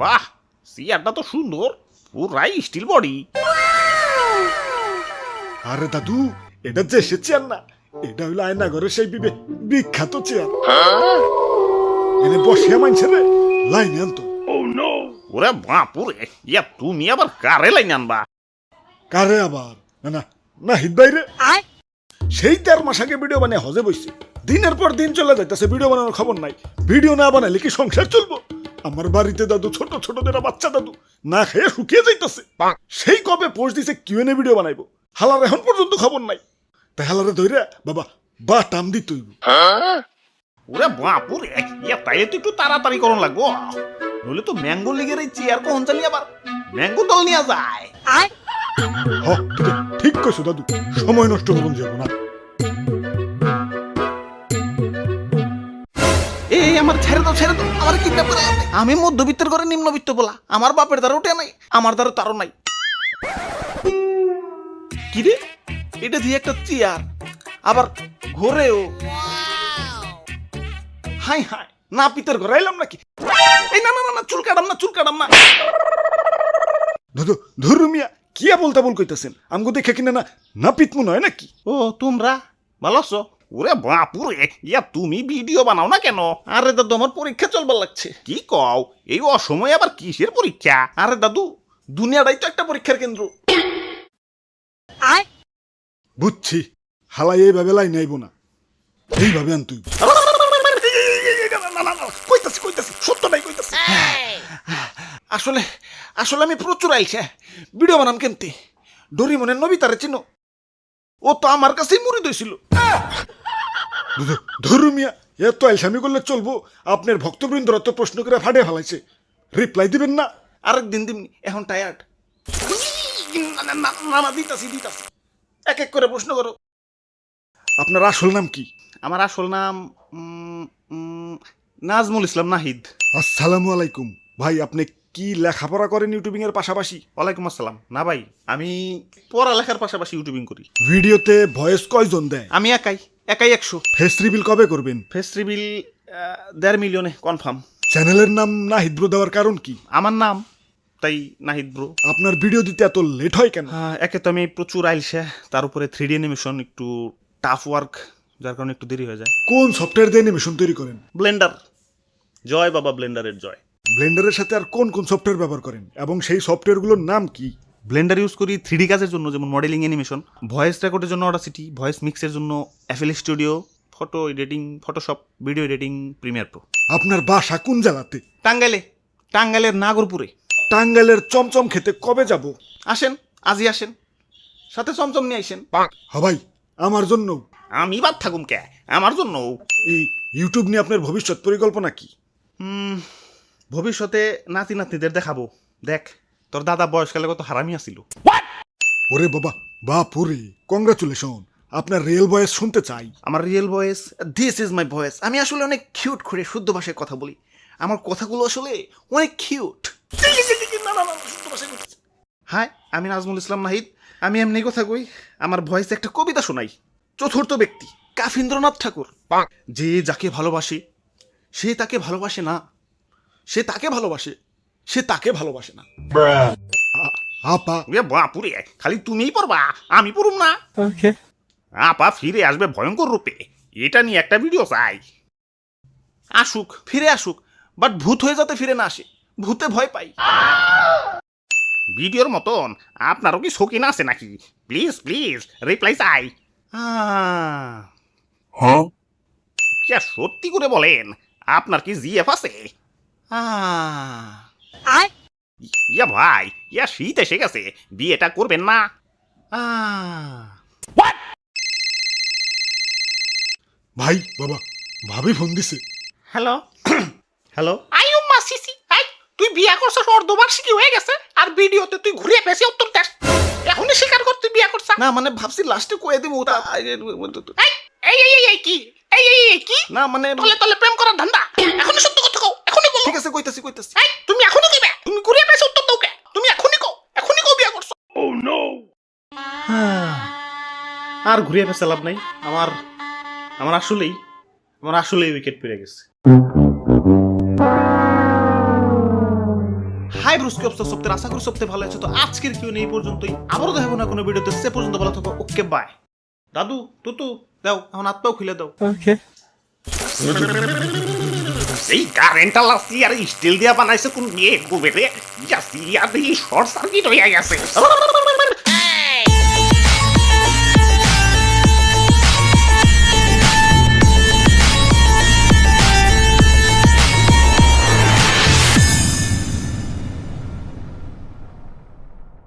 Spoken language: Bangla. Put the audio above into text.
বাহ, চেয়ারটা তো সুন্দর, পুরাই স্টিল বডি। আরে দাদু, এটা যে সে চেয়ার না, এটা হইলো আয়নাঘরের সেই বিখ্যাত চেয়ার। এনে বসে মানছে রে লাইনে আনতো। ওরে বাপুরে, ইয়া তুমি আবার কারে লাইন আনবা? কারে আবার? না না নাহিদ ভাইরে। সেই 13 মাস আগে ভিডিও বানিয়ে হজে বসছে, দিনের পর দিন চলে যাইতেছে, ভিডিও বানানোর খবর নাই। ভিডিও না বানালে কি সংসার চলবো? আমার বাড়িতে দাদু, ছোট ছোট যারা বাচ্চা দাদু, না খেয়ে শুকিয়ে যাইতেছে। সেই কবে পোস্ট দিছে কিউএনএ ভিডিও বানাইবো, হালার এখন পর্যন্ত খবর নাই। তাই হালারে ধইরা বাবা বা টাম দিতই। ওরে বাপুরে, ইয়া তাইলে তো একটু তাড়াতাড়ি করন লাগবো, নইলে তো ম্যাঙ্গো লিগের এই চেয়ার কখন জানি আবার ম্যাঙ্গো দল নিয়ে যায়। হ ঠিক কইছো দাদু, সময় নষ্ট করুন যাব না। এই আমার ছেড়ে দাও, ছেড়ে দাও, আমার কিডন্যাপ করে আনবে। আমি মধ্যবিত্তের ঘরে নিম্নবিত্ত বলা, আমার বাপের দ্বারা উঠে নাই, আমার দ্বারা তারও নাই। কি রে, এটা দিয়ে একটা চেয়ার, আবার ঘরেও। হাই হাই, না পিতের ঘরে এলাম নাকি? এই না না না, চুল কাটাম না, চুল কাটাম না। দাদু ধরু মিয়া, কিয়া বলতে বল কইতাছেন? আমগো দেখে কিনা না না পিতমু নয় নাকি? ও তোমরা ভালো আছো? ওরে বাপুরে, ইয়া তুমি ভিডিও বানাও না কেন? আরে দাদু, আমার পরীক্ষা চলবার লাগছে। কি কও, এই অসময়ে আবার কিসের পরীক্ষা? আরে দাদু, দুনিয়াটাই তো একটা পরীক্ষার কেন্দ্র। বুঝছি, হালাই এইভাবে লাইন আইব না, এইভাবে আন তুই। কইতাছি কইতাছি, সত্য নাই কইতাছি। আসলে আসলে আমি প্রচুর আইছে ভিডিও বানাম কেমতে। ডোরিমনের নবিতারে চিনো? ও তো আমার কাছেই মুড়ি দিয়েছিল। ধরু মিয়া, এত আলসামি করলে চলবো? আপনার ভক্তবৃন্দরা তো প্রশ্ন করে ফাটে ফেলাইছে, রিপ্লাই দিবেন না? আরেকদিন দিমনি, এখন টায়ার্ড। না দিতাছি দিতাছি, এক এক করে প্রশ্ন করো। আপনার আসল নাম কি? আমার আসল নাম নাজমুল ইসলাম নাহিদ। আসসালামু আলাইকুম ভাই, আপনি কি লেখাপড়া করেন ইউটিউবিং এর পাশাপাশি? ওয়ালাইকুম আসসালাম। না ভাই, আমি পড়ালেখার পাশাপাশি ইউটিউবিং করি। ভিডিওতে ভয়েস কয়জন দেয়? আমি একাই 100। ফেস রিভিল কবে করবেন? ফেস রিভিল 1.5 মিলিয়নে কনফার্ম। চ্যানেলের নাম নাহিদ ব্রো দেওয়ার কারণ কি? আমার নাম, তাই নাহিদ ব্রো। আপনার ভিডিও দিতে এত লেট হয় কেন? একে তো আমি প্রচুর আইলসে, তার উপরে 3D অ্যানিমেশন একটু টাফ ওয়ার্ক, যার কারণে একটু দেরি হয়ে যায়। কোন সফটওয়্যার দিয়ে অ্যানিমেশন তৈরি করেন? ব্লেন্ডার, জয় বাবা ব্লেন্ডারের জয়। ব্লেন্ডারের সাথে আর কোন কোন সফটওয়্যার ব্যবহার করেন এবং সেই সফটওয়্যারগুলোর নাম কি? ব্লেন্ডার ইউজ করি 3D কাজের জন্য, যেমন মডেলিং অ্যানিমেশন, ভয়েস রেকর্ডের জন্য অডাসিটি, ভয়েস মিক্সের জন্য FL studio, photo editing Photoshop, video editing Premiere Pro. আপনার বাসা কোন জেলাতে? টাঙ্গাইলে, টাঙ্গাইলের নাগরপুরে। টাঙ্গাইলের চমচম খেতে কবে যাব? আসেন, আজই আসেন, সাথে চমচম নিয়ে আসেন। ভাই আমার জন্য। আমি বাদ থাকুম কে, আমার জন্য। এই ইউটিউব নিয়ে আপনার ভবিষ্যৎ পরিকল্পনা কি? ভবিষ্যতে নাতি নাতনিদের দেখাবো, দেখ তোর দাদা বয়সকালে কত হারামি আসিল। ওরে বাবা, বাপুরে, কংগ্রাচুলেশন, আপনার রিয়েল ভয়েস শুনতে চাই। আমার real voice, this is my voice. আমি আসলে অনেক কিউট করে শুদ্ধ ভাষায় কথা বলি, আমার কথাগুলো আসলে অনেক কিউট। হাই, আমি নাজমুল ইসলাম নাহিদ, আমি এমনি কথা কই, আমার ভয়েসে একটা কবিতা শোনাই। চতুর্থ ব্যক্তি কাফিন্দ্রনাথ ঠাকুর। যে যাকে ভালোবাসে সে তাকে ভালোবাসে না, সে তাকে ভালোবাসে, সে তাকে ভালোবাসে না। আপা বাপুরে, খালি তুমিই পড়বা, আমি পড়ুম না। আপা ফিরে আসবে ভয়ঙ্কর রূপে, এটা নিয়ে একটা ভিডিও চাই। আসুক, ফিরে আসুক, বাট ভূত হয়ে যাতে ফিরে না আসে, ভূতে ভয় পাই। ভিডিওর মতন আপনারও কি শৌখিন আছে নাকি? প্লিজ প্লিজ রিপ্লাই চাই। সত্যি করে বলেন, আপনার কি জিএফ আছে? ইয়া ভাই, ইয়া শীত এসে গেছে, বিয়েটা করবেন না? ভাই বাবা, ভাবি ফোন দিছে। হ্যালো হ্যালো, আইউম্মা সিসি, আই তুই বিয়া করছস, অর্ধবার্ষিকী হয়ে গেছে, আর ভিডিওতে তুই ঘুরিয়ে পেছে উত্তর দেস। এখনই স্বীকার কর তুই বিয়া করছস। না মানে ভাবছি লাস্টে কয়ে দিব। এই এই এই এই কি, এই এই এই কি, না মানে তলে তলে প্রেম করার ধান্দা। এখনই সত্য কথা কও, এখনই বলো। ঠিক আছে, কইতাছি কইতাছি। এই তুমি এখনই কইবে, তুমি ঘুরিয়ে পেছে উত্তর দাও কে? তুমি এখনই কও বিয়া করছস। ও নো, আর ঘুরিয়ে পেছে লাভ নাই। আমার আসলেই উইকেট পেরে গেছে। হাই ব্রুস্কি অবস্থা সপ্তাহে আশা করি সপ্তাহে ভালো আছে। তো আজকের কিউ এই পর্যন্তই, আবারও দেখাবো না কোনো ভিডিওতে, সে পর্যন্ত ভালো থাকো, ওকে বাই। দাদু তুতু দাও, এখন হাত পাও খুলে দাও। এই কারেন্টটা লাসি আর স্টিল দিয়া বানাইছে কোন বিয়ে গোবেরে, জাসি আর এই শর্ট সার্কিট হইয়া গেছে।